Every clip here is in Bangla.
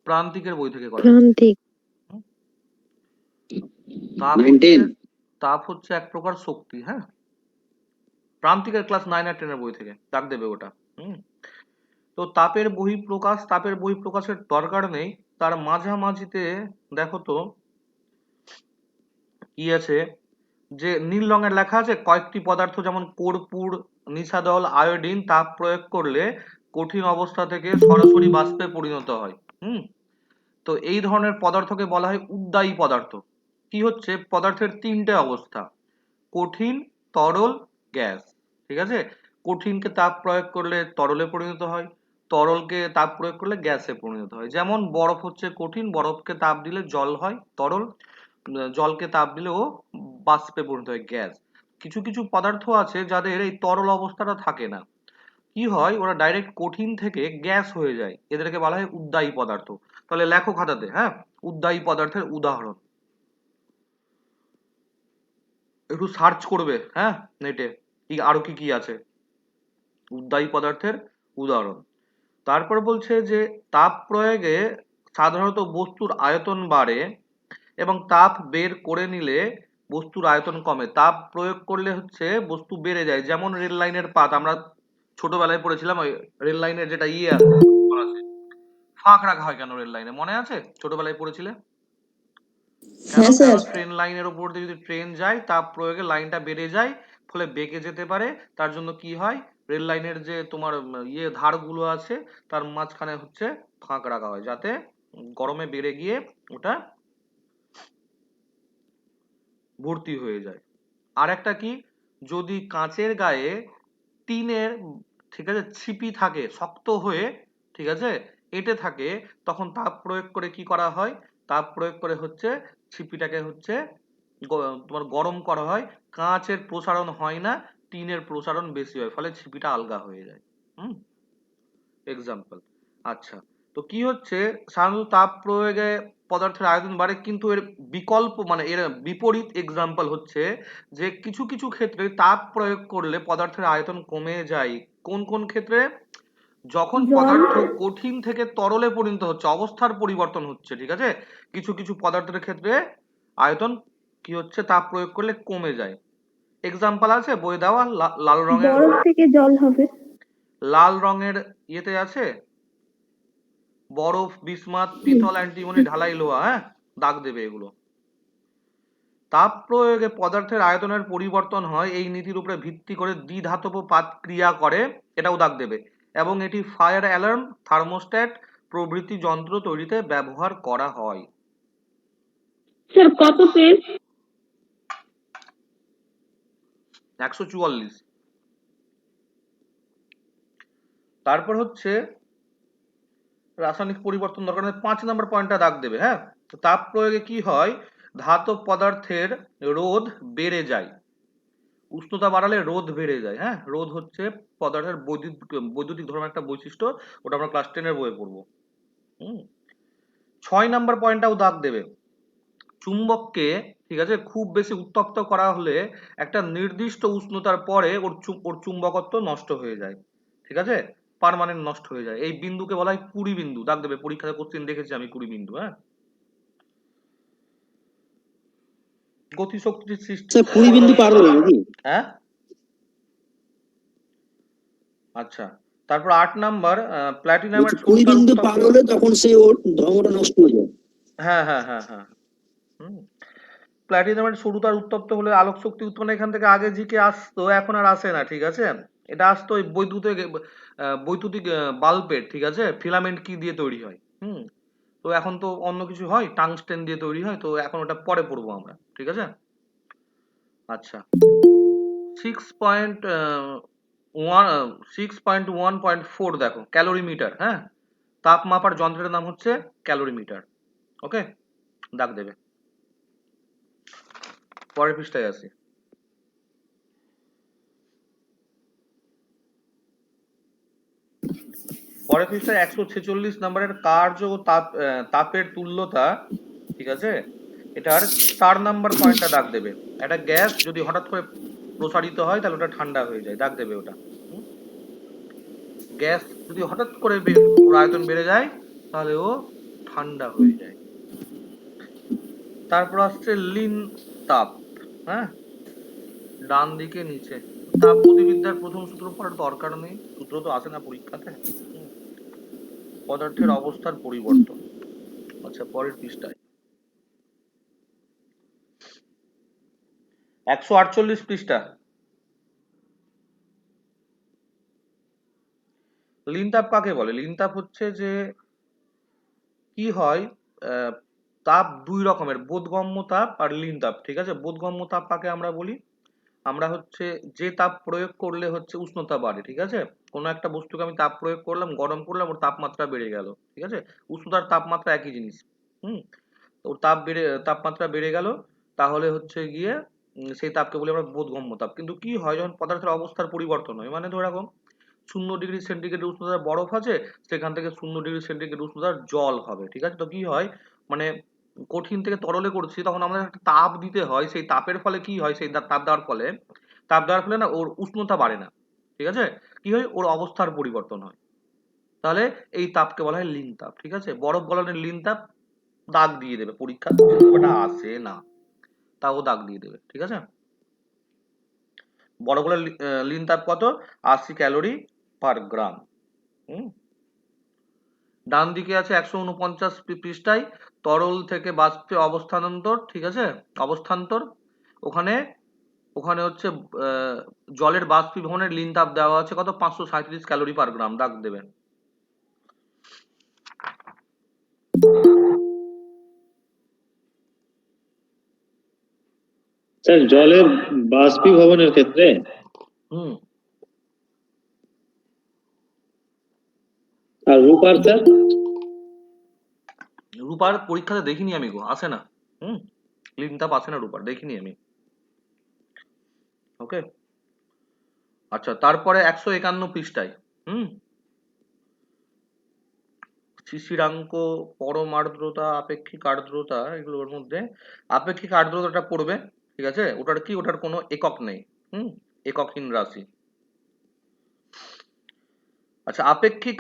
প্রান্তিকের বই থেকে করা। প্রান্তিক। তাপ হচ্ছে এক প্রকার শক্তি। হ্যাঁ, প্রান্তিকের ক্লাস 9 আর 10 এর বই থেকে দাগ দেবে ওটা। তো তাপের বহিঃপ্রকাশের দরকার নেই, তার মাঝামাঝিতে দেখো তো কি আছে, যে নীল রঙের লেখা আছে কয়েকটি পদার্থ যেমন কর্পূর, নিশাদল, আয়োডিন তাপ প্রয়োগ করলে কঠিন অবস্থা থেকে সরাসরি বাষ্পে পরিণত হয়। তো এই ধরনের পদার্থকে বলা হয় উদ্বায়ী পদার্থ। কি হচ্ছে, পদার্থের তিনটে অবস্থা, কঠিন, তরল, গ্যাস। ঠিক আছে, কঠিনকে তাপ প্রয়োগ করলে তরলে পরিণত হয়, তরলকে তাপ প্রয়োগ করলে গ্যাসে পরিণত হয়। যেমন বরফ হচ্ছে কঠিন, বরফকে তাপ দিলে জল হয় তরল, জলকে তাপ দিলে ও বাষ্পে পরিণত হয় গ্যাস। কিছু কিছু পদার্থ আছে যাদের এই তরল অবস্থাটা থাকে না, কি হয় ওরা ডাইরেক্ট কঠিন থেকে গ্যাস হয়ে যায়, এদেরকে বলা হয় উদ্বায়ী পদার্থ। তাহলে লেখো খাতাতে, হ্যাঁ, উদ্বায়ী পদার্থের উদাহরণ একটু সার্চ করবে, হ্যাঁ, নেটে আরো কি কি আছে উদ্বায়ী পদার্থের উদাহরণ। তারপর বলছে যে তাপ প্রয়োগে সাধারণত বস্তুর আয়তন বাড়ে এবং তাপ বের করে নিলে বস্তুর আয়তন কমে। তাপ প্রয়োগ করলে হচ্ছে বস্তু বেড়ে যায়, যেমন রেল লাইনের পাত আমরা ছোটবেলায় পড়েছিলাম, ওই রেল লাইনের যেটা আছে ফাঁক রাখা হয় কেন রেল লাইনে, মনে আছে ছোটবেলায় পড়েছিলে? কেন? কারণ ট্রেন লাইনের উপর দিয়ে যদি ট্রেন যায় তাপ প্রয়োগে লাইনটা বেড়ে যায়, ফলে বেঁকে যেতে পারে। তার জন্য কি হয়, রেল লাইনের যে তোমার ধারগুলো আছে তার মাঝখানে হচ্ছে ফাঁক রাখা হয়, যাতে গরমে বেড়ে গিয়ে ওটা ভর্তি হয়ে যায়। আর একটা কি, যদি কাঁচের গায়ে টিনের, ঠিক আছে, ছিপি থাকে শক্ত হয়ে, ঠিক আছে, এঁটে থাকে, তখন তাপ প্রয়োগ করে কি করা হয়, তাপ প্রয়োগ করে হচ্ছে ছিপিটাকে হচ্ছে তোমার গরম করা হয়, কাঁচের প্রসারণ হয় না, টিনের প্রসারণ বেশি হয়, ফলে ছিপিটা আলগা হয়ে যায়। এক্সাম্পল। আচ্ছা, তো কি হচ্ছে, সাধারণত তাপ প্রয়োগে পদার্থের আয়তন বাড়ে, কিন্তু এর বিকল্প মানে এর বিপরীত এক্সাম্পল হচ্ছে যে কিছু কিছু ক্ষেত্রে তাপ প্রয়োগ করলে পদার্থের আয়তন কমে যায়। কোন কোন ক্ষেত্রে? যখন পদার্থ কঠিন থেকে তরলে পরিণত হচ্ছে, অবস্থার পরিবর্তন হচ্ছে, ঠিক আছে, কিছু কিছু পদার্থের ক্ষেত্রে আয়তন কি হচ্ছে, তাপ প্রয়োগ করলে কমে যায়। এক্সাম্পল আছে বই দেওয়া, লাল রঙের, বরফ থেকে জল হবে। লাল রঙের ইয়েতে আছে বরফ, বিসমাথ, পিতল, অ্যান্টিমনি, ঢালাই লোহা, হ্যাঁ, দাগ দেবে এগুলো। তাপ প্রয়োগে পদার্থের আয়তনের পরিবর্তন হয়, এই নীতির উপরে ভিত্তি করে দ্বিধাতব পাত ক্রিয়া করে, এটাও দাগ দেবে, এবং এটি ফায়ার অ্যালার্ম, থার্মোস্ট্যাট প্রভৃতি যন্ত্র তৈরিতে ব্যবহার করা হয়। স্যার কত পেজ? 144। তারপর হচ্ছে রাসায়নিক পরিবর্তন দরকার নেই, 5 নম্বর পয়েন্টটা দাগ দেবে। হ্যাঁ, তো তাপ প্রয়োগে কি হয়, ধাতব পদার্থের রোধ বেড়ে যায়, উষ্ণতা বাড়ালে রোধ বেড়ে যায়। হ্যাঁ, রোধ হচ্ছে পদার্থের বৈদ্যুতিক ধর্মের একটা বৈশিষ্ট্য, ওটা আমরা ক্লাস 10 এর বইয়ে পড়বো। 6 নাম্বার পয়েন্টটাও দাগ দেবে, চুম্বককে, ঠিক আছে, খুব বেশি উত্তপ্ত করা হলে একটা নির্দিষ্ট উষ্ণতার পরে ওর চুম্বকত্ব নষ্ট হয়ে যায়, ঠিক আছে, পার্মানেন্ট নষ্ট হয়ে যায়। এই বিন্দুকে বলা হয় কুড়ি বিন্দু, দাগ দেবে, পরীক্ষাতে কোশ্চেন দেখেছি আমি কুড়ি বিন্দু। হ্যাঁ, গতিশক্তির সৃষ্টি, 20 বিন্দু পার হলো নাকি? হ্যাঁ, আচ্ছা। তারপর 8 নাম্বার, প্ল্যাটিনামের 20 বিন্দু পার হলে তখন সে ওর ধর্মটা নষ্ট হয়ে যায়। হ্যাঁ হ্যাঁ হ্যাঁ হ্যাঁ। প্ল্যাটিনামের সরুতার উত্তপ্ত হলে আলোক শক্তি উৎপন্ন, এখান থেকে আগে জিকে আসতো, এখন আর আসে না, ঠিক আছে, এটা আসতো ওই বৈদ্যুতিক বাল্বের, ঠিক আছে, ফিলামেন্ট কি দিয়ে তৈরি হয়। তো এখন তো অন্য কিছু হয়, টাংস্টেন দিয়ে তৈরি হয়, তো এখন ওটা পরে পড়বো আমরা, ঠিক আছে। আচ্ছা, 6.1.4 দেখো, ক্যালোরিমিটার। হ্যাঁ, তাপ মাপার যন্ত্রের নাম হচ্ছে ক্যালোরিমিটার। ওকে, দাগ দেবে। পরের পৃষ্ঠায় আসি। পরের পৃষ্ঠায় 146 নম্বরের কার্য ও তাপের তুল্যতা, ঠিক আছে, এটার 4 নাম্বার পয়েন্টটা দাগ দেবে। একটা গ্যাস যদি হঠাৎ করে প্রসারিত হয় তাহলে ওটা ঠান্ডা হয়ে যায়, দাগ দেবে ওটা। গ্যাস যদি হঠাৎ করে ওর আয়তন বেড়ে যায় তাহলে ও ঠান্ডা হয়ে যায়। তারপর আসছে লিন তাপ, হ্যাঁ, ডান দিকে নিচে। তাপগতিবিদ্যার প্রথম সূত্র পড়ার দরকার নেই, সূত্র তো আসে না পরীক্ষাতে। পদার্থের অবস্থার পরিবর্তন। আচ্ছা, পরের পৃষ্ঠায় 148 পৃষ্ঠা। লিন তাপ কাকে বলে? লিন তাপ হচ্ছে যে কি হয়, তাপ দুই রকমের, বোধগম্য তাপ আর লিন তাপ, ঠিক আছে? বোধগম্য তাপ কাকে আমরা বলি? আমরা হচ্ছে যে তাপ প্রয়োগ করলে হচ্ছে উষ্ণতা বাড়ে, ঠিক আছে? কোনো একটা বস্তুকে আমি তাপ প্রয়োগ করলাম, গরম করলাম, ওর তাপমাত্রা বেড়ে গেল, ঠিক আছে? উষ্ণতার তাপমাত্রা একই জিনিস। হুম, ওর তাপমাত্রা বেড়ে গেল, তাহলে হচ্ছে গিয়ে সেই তাপকে বলি আমরা বোধগম্য তাপ। কিন্তু কি হয় যখন পদার্থের অবস্থার পরিবর্তন হয়, মানে ধরে রাখো 0 ডিগ্রি সেন্টিগ্রেড উষ্ণতার বরফ আছে, সেখান থেকে 0 ডিগ্রি সেন্টিগ্রেড উষ্ণতার জল হবে, ঠিক আছে? তো কি হয়, মানে কঠিন থেকে তরলে করছি, তখন আমাদের একটা তাপ দিতে হয়, সেই তাপের ফলে কি হয়, সেই তাপ দেওয়ার ফলে না ওর উষ্ণতা বাড়ে না, ঠিক আছে? কি হয়, ওর অবস্থার পরিবর্তন হয়। তাহলে এই তাপকে বলা হয় লিন তাপ, ঠিক আছে? বরফ গলনের লিন তাপ দাগ দিয়ে দেবে পরীক্ষা, ওটা আসে না, তাও দাগ দিয়ে দেবে, ঠিক আছে? বরফ গলার লিন তাপ কত? 80 ক্যালোরি/গ্রাম। হুম, ডান দিকে আছে 149 পৃষ্ঠায় তরল থেকে বাষ্পে অবস্থানান্তর, ঠিক আছে? অবস্থান্তর। ওখানে ওখানে হচ্ছে জলের বাষ্পীভবনের লিন তাপ দেওয়া আছে কত? 537 ক্যালোরি/গ্রাম, দাগ দেবেন। স্যার জলের বাষ্পীভবনের ক্ষেত্রে হুম, আর রূপার স্যার রূপার পরীক্ষাতে দেখিনি আমি গো, আসে না। হুম, লিন তাপ আসে না রূপার, দেখিনি আমি। ওকে, আচ্ছা, তারপরে 151 পৃষ্ঠায় হুম, শিশিরাঙ্ক, পরম আর্দ্রতা, আপেক্ষিক আর্দ্রতা, এগুলোর মধ্যে আপেক্ষিক আর্দ্রতাটা পড়বে, ঠিক আছে? ওটার কি, ওটার কোনো একক নেই। হুম, এককহীন রাশি। আচ্ছা, আপেক্ষিক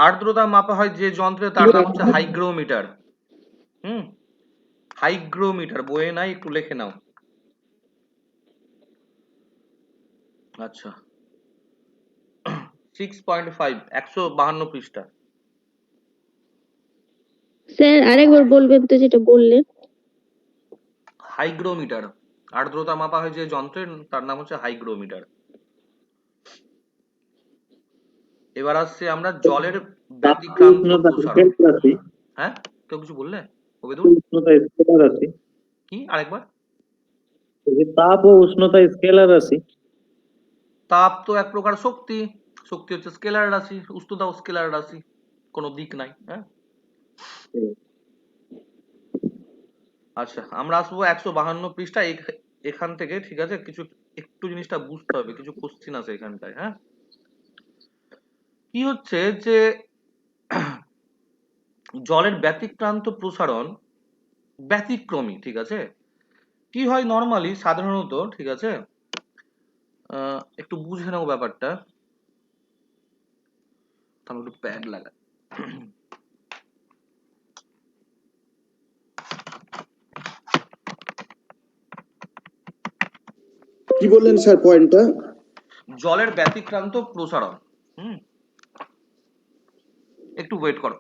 আর্দ্রতা মাপা হয় যে যন্ত্রে, তার নাম হচ্ছে হাইগ্রোমিটার। হুম, হাইগ্রোমিটার বইয়ে নাই, একটু লিখে নাও। আচ্ছা, 6.5, 152 পৃষ্ঠা। স্যার আরেকবার বলবেন তো যেটা বললেন। হাইগ্রোমিটার, আর্দ্রতা মাপা হয় যে যন্ত্রের, তার নাম হচ্ছে হাইগ্রোমিটার। এবার আসছে আমরা জলের তাপ ও ব্যতিক্রান্ত উষ্ণতা প্রসারণ। স্কেলার রাশি, হ্যাঁ, কেউ কিছু বললে? তাপ ওবেদুল, ও উষ্ণতা স্কেলার রাশি, কি আরেকবার? এই যে তাপ ও উষ্ণতা স্কেলার রাশি। তাপ তো এক প্রকার শক্তি, শক্তি হচ্ছে স্কেলার রাশি, উষ্ণতাও স্কেলার রাশি, কোনো দিক নাই। হ্যাঁ, আচ্ছা, আমরা আসবো 152 পৃষ্ঠা। এখান থেকে, ঠিক আছে, কিছু একটু জিনিসটা বুঝতে হবে, কিছু কোশ্চিন আছে এখানটায়। হ্যাঁ, কি হচ্ছে যে জলের ব্যতিক্রান্ত প্রসারণ ব্যতিক্রমী, ঠিক আছে? কি হয় নর্মালি সাধারণত, ঠিক আছে, একটু বুঝে নাও ব্যাপারটা, তাহলে একটু প্যাড লাগা। কি বললেন স্যার পয়েন্টটা? জলের ব্যতিক্রান্ত প্রসারণ। হুম, একটু ওয়েট করো।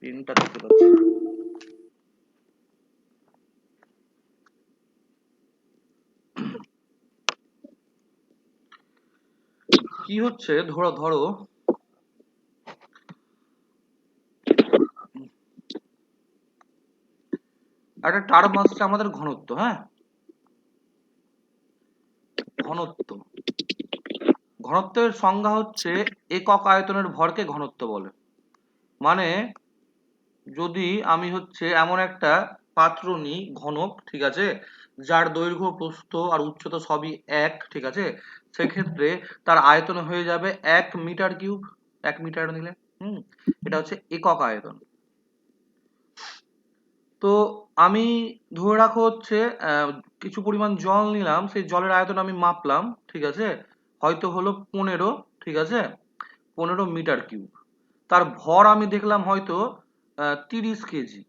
পেনটা দেখতে পাচ্ছি না। কি হচ্ছে, ধরো ধরো একটা টার্ম আসছে আমাদের ঘনত্ব। হ্যাঁ, ঘনত্ব, ঘনত্বের সংজ্ঞা হচ্ছে একক আয়তনের ভরকে ঘনত্ব বলে। মানে যদি আমি হচ্ছে এমন একটা পাত্র নিই ঘনক, ঠিক আছে, যার দৈর্ঘ্য প্রস্থ আর উচ্চতা সবই এক, ঠিক আছে, সেক্ষেত্রে তার আয়তন হয়ে যাবে 1 মিটার কিউব। 1 মিটার নিলে, হুম, এটা হচ্ছে একক আয়তন। তো আমি ধরে রাখো হচ্ছে কিছু পরিমাণ জল নিলাম, সেই জলের আয়তন আমি মাপলাম, ঠিক আছে, হয়তো হলো 15, ঠিক আছে, 15 মিটার কিউব। তার ভর আমি দেখলাম হয়তো 30 কেজি,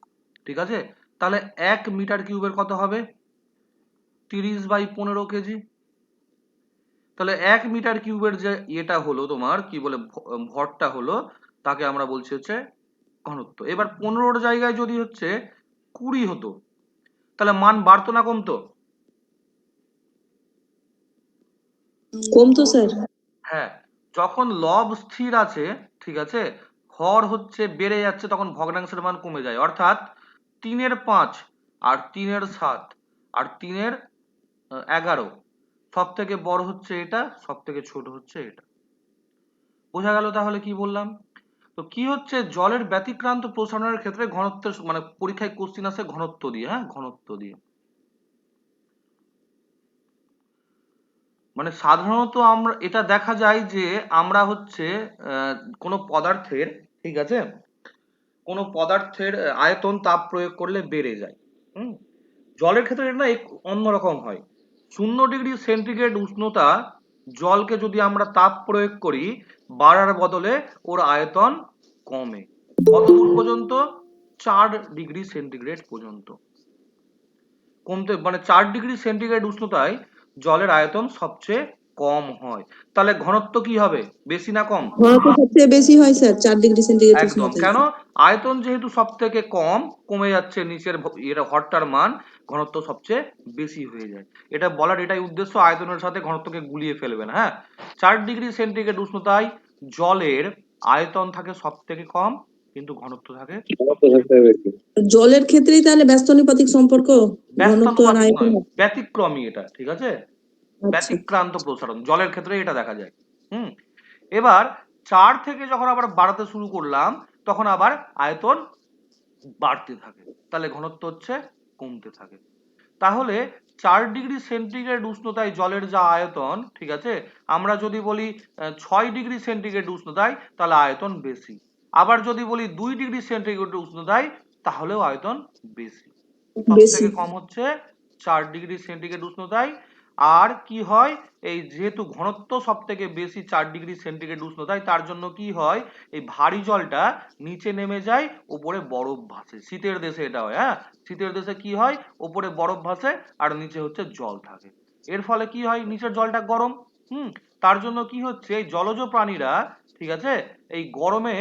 ঠিক আছে। তাহলে 1 মিটার কিউবের কত হবে? 30/15 কেজি। তাহলে 1 মিটার কিউবের যে এটা হলো তোমার কি বলে ভরটা হলো, তাকে আমরা বলছি হচ্ছে ঘনত্ব। এবার 15 জায়গায় যদি হচ্ছে 20 হতো, তাহলে মান বাড়তো না কমতো? কমতো স্যার। হ্যাঁ, যখন লব স্থির আছে, ঠিক আছে, হর হচ্ছে বেড়ে যাচ্ছে, তখন ভগ্নাংশের মান কমে যায়। অর্থাৎ 3/5 আর 3/7 আর 3/11 সব থেকে বড় হচ্ছে এটা, সব থেকে ছোট হচ্ছে এটা। বোঝা গেল তাহলে কি বললাম? তো কি হচ্ছে, জলের ব্যতিক্রান্ত প্রসারণের ক্ষেত্রে ঘনত্বের মানে পরীক্ষায় কোশ্চিন আসে ঘনত্ব দিয়ে, হ্যাঁ, ঘনত্ব দিয়ে। মানে সাধারণত আমরা এটা দেখা যায় যে আমরা হচ্ছে কোনো পদার্থের, ঠিক আছে, কোনো পদার্থের আয়তন তাপ প্রয়োগ করলে বেড়ে যায়। হুম, জলের ক্ষেত্রে এটা না অন্যরকম হয়। 0°C উষ্ণতা জলকে যদি আমরা তাপ প্রয়োগ করি, বাড়ার বদলে ওর আয়তন কমে। কত দূর পর্যন্ত? 4°C পর্যন্ত কমতে, মানে 4°C উষ্ণতায় জলের আয়তন সবচেয়ে কম হয়। তাহলে ঘনত্ব কি হবে, বেশি না কম? ঘনত্ব সবচেয়ে বেশি হয় স্যার 4°C একদম। উষ্ণতায়। কেন? আয়তন যেহেতু সব থেকে কম, কমে যাচ্ছে নিচের এটা হরটার মান, ঘনত্ব সবচেয়ে বেশি হয়ে যায়। এটা বলার এটাই উদ্দেশ্য, আয়তনের সাথে ঘনত্বকে গুলিয়ে ফেলবেন। হ্যাঁ, 4°C উষ্ণতায় জলের আয়তন থাকে সব থেকে কম, কিন্তু ঘনত্ব থাকে জলের ক্ষেত্রেই তাহলে ব্যস্তানুপাতিক সম্পর্ক ঘনত্ব আর ব্যস্তানুপাতিক আয়তন। নয়, ব্যতিক্রমী এটা, ঠিক আছে, আচ্ছা, ব্যতিক্রান্ত প্রসারণ জলের ক্ষেত্রে এটা দেখা যায়। হুম, এবার 4 থেকে যখন আবার বাড়াতে শুরু করলাম, তখন আবার আয়তন বাড়তে থাকে, তাহলে ঘনত্ব হচ্ছে কমতে থাকে। তাহলে 4°C উষ্ণতায় জলের যা আয়তন, ঠিক আছে, আমরা যদি বলি 6°C উষ্ণতায়, তাহলে আয়তন বেশি। আবার যদি বলি 2°C উষ্ণতায়, তাহলেও আয়তন বেশি। সব বেশি। থেকে কম হচ্ছে 4°C উষ্ণতায়। আর কি হয়, এই যেহেতু ঘনত্ব সব থেকে বেশি 4°C উষ্ণতায়, তার জন্য কি হয়, এই ভারী জলটা নিচে নেমে যায়, উপরে বরফ ভাসে। শীতের দেশে এটা হয়। হ্যাঁ, শীতের দেশে কি হয়, উপরে বরফ ভাসে আর নিচে হচ্ছে জল থাকে। এর ফলে কি হয়, নিচের জলটা গরম। হুম, তার জন্য কি হচ্ছে, এই জলজ প্রাণীরা, ঠিক আছে, এই গরমে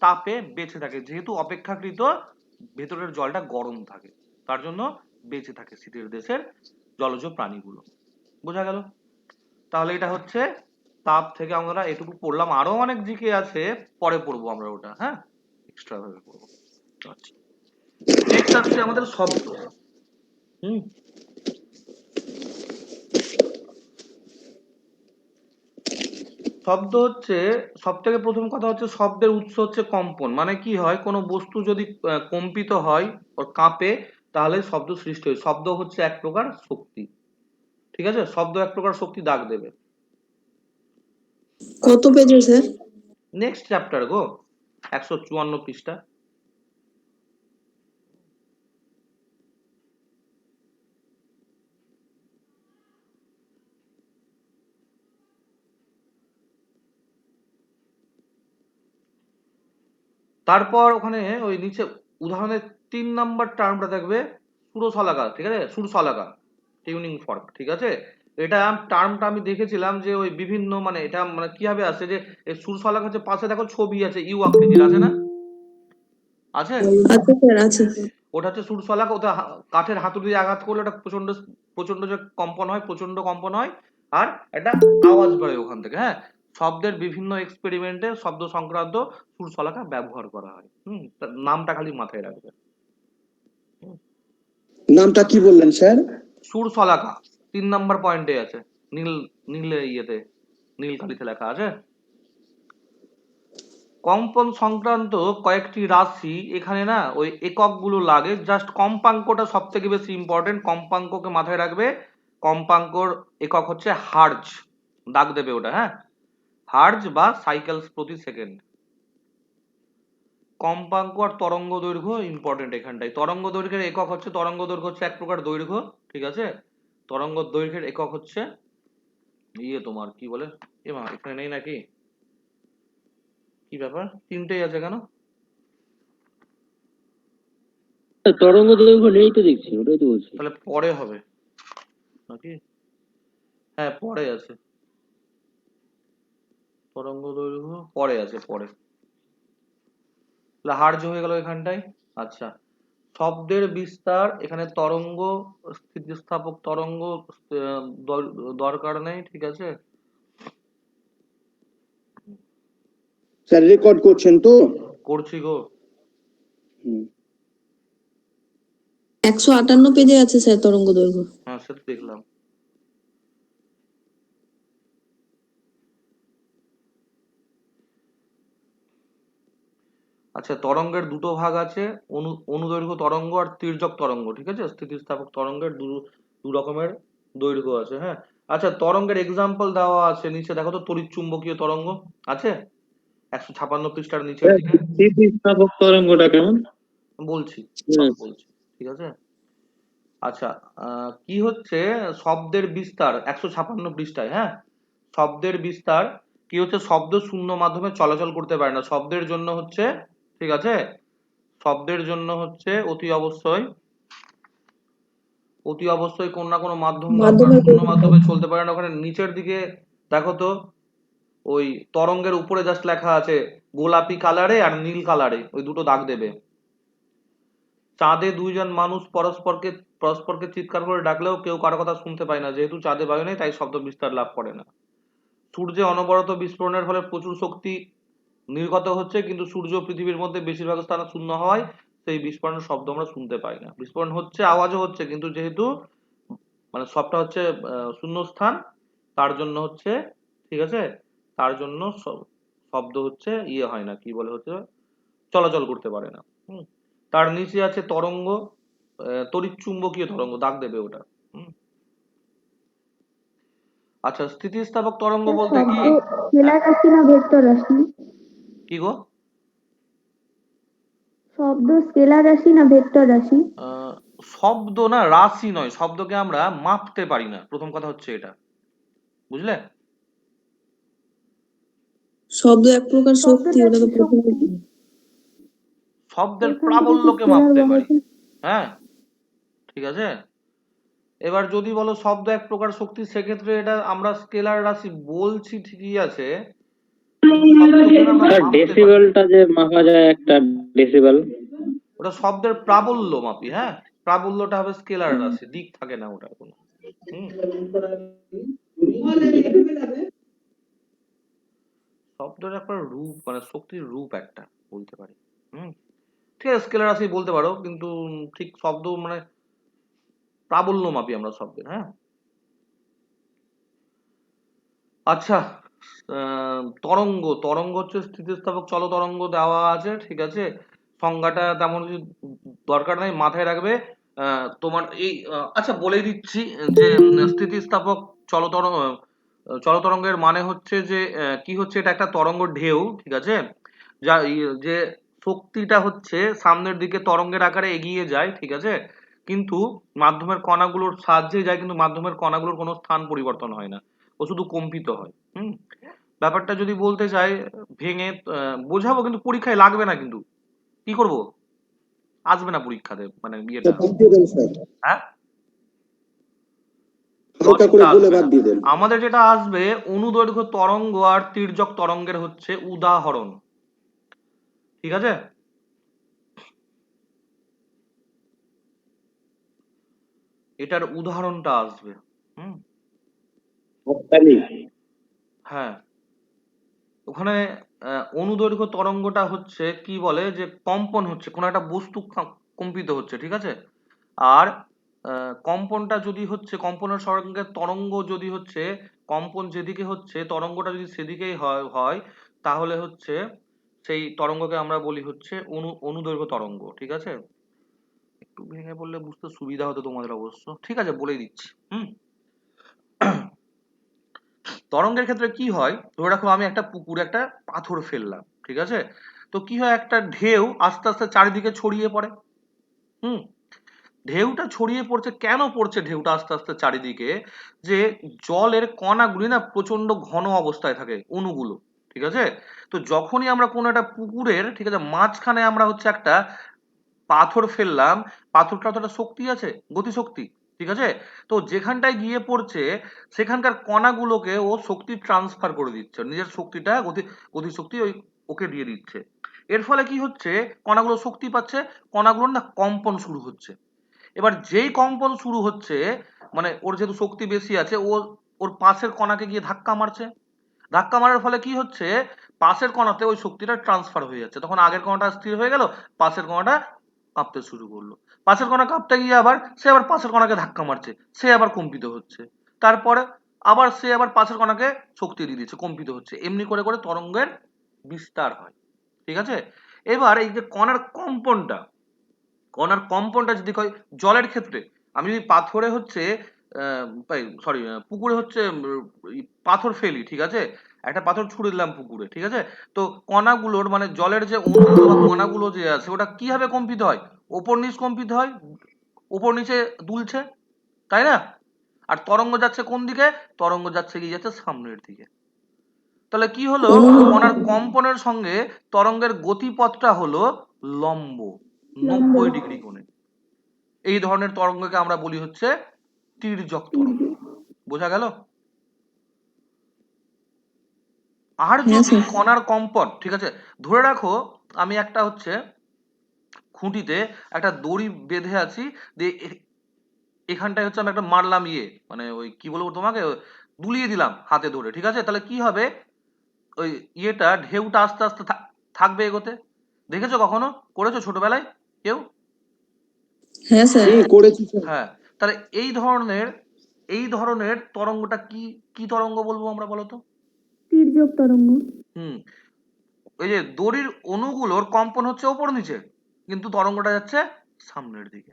তাপে বেঁচে থাকে, যেহেতু অপেক্ষাকৃত ভেতরের জলটা গরম থাকে, তার জন্য বেঁচে থাকে শীতের দেশের জলজ প্রাণীগুলো। বোঝা গেল? তাহলে এটা হচ্ছে তাপ থেকে আমরা এটুকু পড়লাম, আরো অনেক জিকে আছে, পরে পড়বো আমরা ওটা, হ্যাঁ, এক্সট্রা ভাবে পড়বো। আচ্ছা, নেক্সট আসছে আমাদের শব্দ। হুম, শব্দ হচ্ছে সব থেকে প্রথম কথা হচ্ছে, শব্দের উৎস হচ্ছে কম্পন। মানে কি হয়, কোনো বস্তু যদি কম্পিত হয়, ওর কাঁপে, তাহলে শব্দ সৃষ্টি হয়। শব্দ হচ্ছে এক প্রকার শক্তি, ঠিক আছে, শব্দ এক প্রকার শক্তি দাগ দেবে। কত পেজে স্যার? নেক্সট চ্যাপ্টার গো, 154 পৃষ্ঠা। তারপর ওখানে ওই নিচে উদাহরণের 3 নাম্বার টার্মটা দেখবে, সুরশলাকা, ঠিক আছে, সুরশলাকা, টিউনিং ফর্ক, ঠিক আছে। এটা টার্মটা আমি দেখেছিলাম যে ওই বিভিন্ন, মানে এটা মানে কিভাবে আসে, যে এই সুরশলাকা হচ্ছে, পাশে দেখো ছবি আছে ইউ আকৃতির, আছে না? আছে। আচ্ছা স্যার, আছে। ওটা হচ্ছে সুরশলাকা, ওটা কাঠের হাতুড়ি দিয়ে আঘাত করলে ওটা প্রচন্ড প্রচন্ড যে কম্পন হয়, প্রচন্ড কম্পন হয়, আর একটা আওয়াজ বেরোয় ওখান থেকে। হ্যাঁ, শব্দের বিভিন্ন এক্সপেরিমেন্টে শব্দ সংক্রান্ত সুরশলাকা ব্যবহার করা হয়। তার নামটা খালি মাথায় রাখবে। নামটা কি বললেন স্যার? সুরশলাকা 3 নাম্বার পয়েন্টে আছে, নীল নীল ইয়েতে, নীল কালিতে লেখা আছে। কম্পন সংক্রান্ত কয়েকটি রাশি এখানে না, ওই এককগুলো লাগে, জাস্ট কম্পাঙ্কটা সব থেকে বেশি ইম্পর্টেন্ট, কম্পাঙ্ককে মাথায় রাখবে। কম্পাঙ্কর একক হচ্ছে হার্জ, দাগ দেবে ওটা, হ্যাঁ, হার্জ বা সাইকেলস প্রতি সেকেন্ড। কম্পাঙ্ক আর তরঙ্গ দৈর্ঘ্য ইম্পর্টেন্ট এখানটায়। তরঙ্গ দৈর্ঘ্যের একক হচ্ছে, তরঙ্গ দৈর্ঘ্য হচ্ছে এক প্রকার দৈর্ঘ্য, ঠিক আছে। তরঙ্গ দৈর্ঘ্যের একক হচ্ছে তোমার কি বলে, এখানে নেই নাকি, কি ব্যাপার তিনটেই আছে কেন? তরঙ্গ দৈর্ঘ্য নেই তো দেখছি, ওটাই তো বলছি। তাহলে পরে হবে নাকি? হ্যাঁ পরে আছে, তরঙ্গ দৈর্ঘ্য পরে আছে, পরে হার্য হয়ে গেল এখানটায়। আচ্ছা, শব্দের বিস্তার, এখানে তরঙ্গ, স্থিতিস্থাপক তরঙ্গ দরকার নেই, ঠিক আছে। স্যার রেকর্ড করছেন তো? করছি গো। 158 পেজে আছে স্যার তরঙ্গ দৈর্ঘ্য। হ্যাঁ সেটা দেখলাম। আচ্ছা, তরঙ্গের দুটো ভাগ আছে, অনুদৈর্ঘ্য তরঙ্গ আর তির্যক তরঙ্গ, ঠিক আছে। স্থিতিস্থাপক তরঙ্গের দু রকমের দৈর্ঘ্য আছে, হ্যাঁ। আচ্ছা, তরঙ্গের এক্সাম্পল দেওয়া আছে নিচে, দেখো তো, তড়িৎ চুম্বকীয় তরঙ্গ আছে 156 পৃষ্ঠার নিচের দিকে। স্থিতিস্থাপক তরঙ্গটা কেমন? বলছি সব বলছি, ঠিক আছে। আচ্ছা, কি হচ্ছে শব্দের বিস্তার 156 পৃষ্ঠায়, হ্যাঁ। শব্দের বিস্তার কি হচ্ছে, শব্দ শূন্য মাধ্যমে চলাচল করতে পারে না, শব্দের জন্য হচ্ছে, ঠিক আছে, শব্দের জন্য হচ্ছে অতি অবশ্যই কোন না কোনো মাধ্যম দরকার, শূন্য মাধ্যমে চলতে পারে না। ওখানে নিচের দিকে দেখো তো, ওই তরঙ্গের উপরে জাস্ট লেখা আছে গোলাপি কালারে আর নীল কালারে, ওই দুটো দাগ দেবে। চাঁদে দুইজন মানুষ পরস্পরকে চিৎকার করে ডাকলেও কেউ কারো কথা শুনতে পায় না, যেহেতু চাঁদে বায়ু নেই তাই শব্দ বিস্তার লাভ করে না। সূর্যে অনবরত বিস্ফোরণের ফলে প্রচুর শক্তি নির্গত হচ্ছে, কিন্তু সূর্য পৃথিবীর মধ্যে বেশিরভাগ স্থানে শূন্য হওয়ায় সেই বিস্ফোরণের শব্দ আমরা শুনতে পাই না। বিস্ফোরণ হচ্ছে, আওয়াজও হচ্ছে, কিন্তু যেহেতু মানে সবটা হচ্ছে শূন্য স্থান, তার জন্য হচ্ছে, ঠিক আছে, তার জন্য শব্দ হচ্ছে হয় না, কি বলে হচ্ছে, চলাচল করতে পারে না। তার নিচে আছে তরঙ্গ, তড়িৎ চুম্বকীয় তরঙ্গ, দাগ দেবে ওটা। আচ্ছা, স্থিতিস্থাপক তরঙ্গ বলতে কি, স্কেলার রাশি না ভেক্টর রাশি? কি গো? শব্দ স্কেলার রাশি না ভেক্টর রাশি? শব্দ না রাশি নয়, শব্দকে আমরা মাপতে পারি না, প্রথম কথা হচ্ছে এটা, বুঝলে। শব্দ এক প্রকার শক্তি, ওটা তো প্রথম। শব্দের প্রাবল্যকে মাপতে পারি, হ্যাঁ, ঠিক আছে। এবার যদি বলো শব্দ এক প্রকার শক্তি, সেক্ষেত্রে এটা আমরা স্কেলার রাশি বলছি ঠিকই আছে, ডেসিবেলটা যে মাপা যায়, একটা ডেসিবেল, ওটা শব্দের প্রাবল্য মাপি, হ্যাঁ। প্রাবল্যটা হবে স্কেলার রাশি, দিক থাকে না ওটার কোনো। শব্দের একটা রূপ, মানে শক্তির রূপ একটা বলতে পারি। ঠিক আছে, স্কেলার রাশি বলতে পারো, কিন্তু ঠিক শব্দ মানে প্রাবল্য মাপি আমরা শব্দের, হ্যাঁ। আচ্ছা, তরঙ্গ, তরঙ্গ হচ্ছে স্থিতিস্থাপক চল তরঙ্গ দেওয়া আছে, ঠিক আছে। সংজ্ঞাটা তেমন কিছু দরকার নাই, মাথায় রাখবে। তোমার এই আচ্ছা বলে দিচ্ছি যে স্থিতিস্থাপক চলতরঙ্গের মানে হচ্ছে যে কি হচ্ছে, এটা একটা তরঙ্গ ঢেউ, ঠিক আছে, যা যে শক্তিটা হচ্ছে সামনের দিকে তরঙ্গের আকারে এগিয়ে যায়, ঠিক আছে, কিন্তু মাধ্যমের কণাগুলোর সাহায্যে যায়, কিন্তু মাধ্যমের কণাগুলোর কোনো স্থান পরিবর্তন হয় না, ও শুধু কম্পিত হয়। ব্যাপারটা যদি বলতে চাই ভেঙে বোঝাবো, কিন্তু পরীক্ষায় লাগবে না, কিন্তু কি করব, আসবে না পরীক্ষাতে, মানে বিয়েটা, হ্যাঁ, হালকা করে বলে বাদ দিয়ে দেন। আমাদের যেটা আসবে অনুদৈর্ঘ্য তরঙ্গ আর তির্যক তরঙ্গের হচ্ছে উদাহরণ, ঠিক আছে। এটার উদাহরণটা আসবে, হ্যাঁ। ওখানে অনুদৈর্ঘ্য তরঙ্গটা হচ্ছে কি বলে, যে কম্পন হচ্ছে, কোনো একটা বস্তু কম্পিত হচ্ছে, ঠিক আছে। আর কম্পনটা যদি হচ্ছে, কম্পনের সঙ্গে তরঙ্গ যদি হচ্ছে, কম্পন যেদিকে হচ্ছে তরঙ্গটা যদি সেদিকেই হয় তাহলে হচ্ছে সেই তরঙ্গকে আমরা বলি হচ্ছে অনুদৈর্ঘ্য তরঙ্গ, ঠিক আছে। একটু ভেঙে বললে বুঝতে সুবিধা হতো তোমাদের অবশ্য, ঠিক আছে, বলেই দিচ্ছি। তরঙ্গের ক্ষেত্রে কি হয়, ধরে রাখো আমি একটা পুকুরে একটা পাথর ফেললাম, ঠিক আছে। তো কি হয়, একটা ঢেউ আস্তে আস্তে চারিদিকে ছড়িয়ে পড়ে। হুম, ঢেউটা ছড়িয়ে পড়ছে, কেন পড়ছে ঢেউটা আস্তে আস্তে চারিদিকে? যে জলের কণাগুলি না প্রচন্ড ঘন অবস্থায় থাকে, অণুগুলো, ঠিক আছে? তো যখনই আমরা কোনো একটা পুকুরের, ঠিক আছে, মাঝখানে আমরা হচ্ছে একটা পাথর ফেললাম, পাথরটা তো একটা শক্তি আছে, গতিশক্তি, ঠিক আছে? তো যেখানটায় গিয়ে পড়ছে সেখানকার কণাগুলোকে ও শক্তি ট্রান্সফার করে দিচ্ছে, নিজের শক্তিটা গতিশক্তি ওকে দিয়ে দিচ্ছে। এর ফলে কি হচ্ছে, কণাগুলো শক্তি পাচ্ছে, কণাগুলোর না কম্পন শুরু হচ্ছে। এবার যেই কম্পন শুরু হচ্ছে, মানে ওর যেহেতু শক্তি বেশি আছে, ও ওর পাশের কণাকে গিয়ে ধাক্কা মারছে। ধাক্কা মারার ফলে কি হচ্ছে, পাশের কণাতে ওই শক্তিটা ট্রান্সফার হয়ে যাচ্ছে। তখন আগের কণাটা স্থির হয়ে গেল, পাশের কণাটা কাঁপতে শুরু করলো। পাশের কণা কাঁপতে গিয়ে আবার সে আবার পাশের কণাকে ধাক্কা মারছে, সে আবার কম্পিত হচ্ছে। তারপরে আবার সে আবার পাশের কণাকে শক্তি দিয়ে দিচ্ছে, কম্পিত হচ্ছে। এমনি করে করে তরঙ্গের বিস্তার হয়, ঠিক আছে? এবার এই যে কণার কম্পনটা যদি হয় জলের ক্ষেত্রে, আমি যদি পাথরে হচ্ছে সরি পুকুরে হচ্ছে পাথর ফেলি, ঠিক আছে, একটা পাথর ছুড়ে দিলাম পুকুরে, ঠিক আছে, তো কণাগুলোর মানে জলের যে অণুগুলো বা কণাগুলো যে আছে ওটা কিভাবে কম্পিত হয়? ওপর নিচ কম্পিত হয়, ওপর নিচে দুলছে, তাই না? আর তরঙ্গ যাচ্ছে কোন দিকে? তরঙ্গ যাচ্ছে গিয়ে যাচ্ছে সামনের দিকে। তাহলে কি হলো, কণার কম্পনের সঙ্গে তরঙ্গের গতিপথটা হলো লম্ব, লম্ব। 90 ডিগ্রি কোণে। এই ধরনের তরঙ্গকে আমরা বলি হচ্ছে তির্যক তরঙ্গ। বোঝা গেল? আর হ্যাঁ যদি স্যার। কণার কম্পন, ঠিক আছে, ধরে রাখো আমি একটা হচ্ছে খুঁটিতে একটা দড়ি বেঁধে আছি, দিয়ে এখানটায় হচ্ছে আমি একটা মারলাম, মানে ওই কি বলবো তোমাকে, দুলিয়ে দিলাম হাতে ধরে, ঠিক আছে, তাহলে কি হবে, ওই ঢেউটা আস্তে আস্তে থাকবে এগোতে। দেখেছো কখনো? করেছো ছোটবেলায় কেউ? হ্যাঁ স্যার। করেছি স্যার। হ্যাঁ, তাহলে এই ধরনের তরঙ্গটা কি, কি তরঙ্গ বলবো আমরা, বলো তো? তির্যক তরঙ্গ। হুম, ওই যে দড়ির অণুগুলোর কম্পন হচ্ছে ওপর নিচে, কিন্তু তরঙ্গটা যাচ্ছে সামনের দিকে।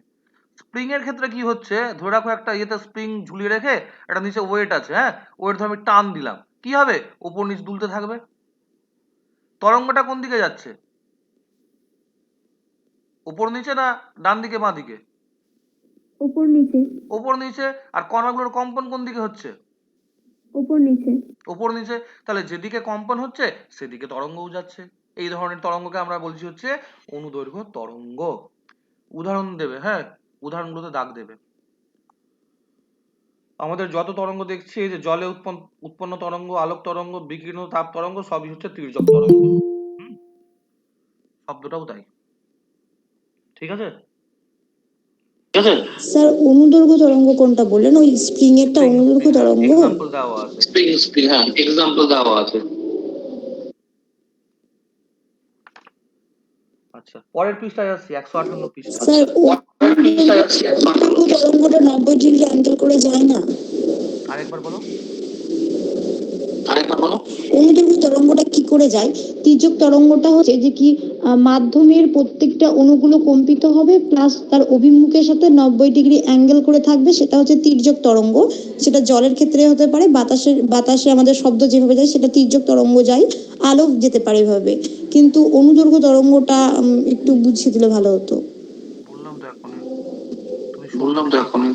স্প্রিং এর ক্ষেত্রে কি হচ্ছে, ধরে রাখো একটা স্প্রিং ঝুলিয়ে রেখে একটা নিচে ওয়েট আছে, হ্যাঁ, ওয়েট ধরে আমি টান দিলাম, কি হবে, ওপর নিচ দুলতে থাকবে। তরঙ্গটা কোন দিকে যাচ্ছে, ওপর নিচে না ডান দিকে বাঁ দিকে? উপর নিচে। ওপর নিচে। আর কণাগুলোর কম্পন কোন দিকে হচ্ছে? উপর নিচে। ওপর নিচে। তাহলে যেদিকে কম্পন হচ্ছে সেদিকে তরঙ্গও যাচ্ছে। এই ধরনের তরঙ্গকে আমরা বলছি হচ্ছে অনুদৈর্ঘ্য তরঙ্গ। উদাহরণ দেবে, হ্যাঁ, উদাহরণগুলোতে দাগ দেবে। আমাদের যত তরঙ্গ দেখছি, এই যে জলে উৎপন্ন তরঙ্গ, আলোক তরঙ্গ, বিকিরণ তাপ তরঙ্গ, সবই হচ্ছে তির্যক তরঙ্গ। হুম, শব্দটাও তাই, ঠিক আছে? স্যার অনুদৈর্ঘ্য তরঙ্গ কোনটা বললেন? ওই স্প্রিং এরটা স্প্রিং স্প্রিং অনুদৈর্ঘ্য হ্যাঁ, তরঙ্গ? এক্সাম্পল দেওয়া আছে। আচ্ছা, পরের পৃষ্ঠায় আসছি, 158 পৃষ্ঠা। স্যার অনুদৈর্ঘ্য তরঙ্গটা 90 ডিগ্রি অ্যাঙ্গেল করে যায় না? আরেকবার বলো। অনুদৈর্ঘ্য তরঙ্গটা কি করে যায়? তির্যক তরঙ্গটা হচ্ছে যে কি মাধ্যমের প্রত্যেকটা অণুগুলো কম্পিত হবে, প্লাস তার অভিমুখের সাথে 90 ডিগ্রি অ্যাঙ্গেল করে থাকবে, সেটা হচ্ছে তির্যক তরঙ্গ। সেটা জলের ক্ষেত্রে হতে পারে, বাতাসে আমাদের শব্দ যেভাবে যায় সেটা তির্যক তরঙ্গ যায়, আলো যেতে পারে এভাবে। কিন্তু অনুদৈর্ঘ্য তরঙ্গটা একটু বুঝিয়ে দিলে ভালো হতো। বললাম তো এখনই,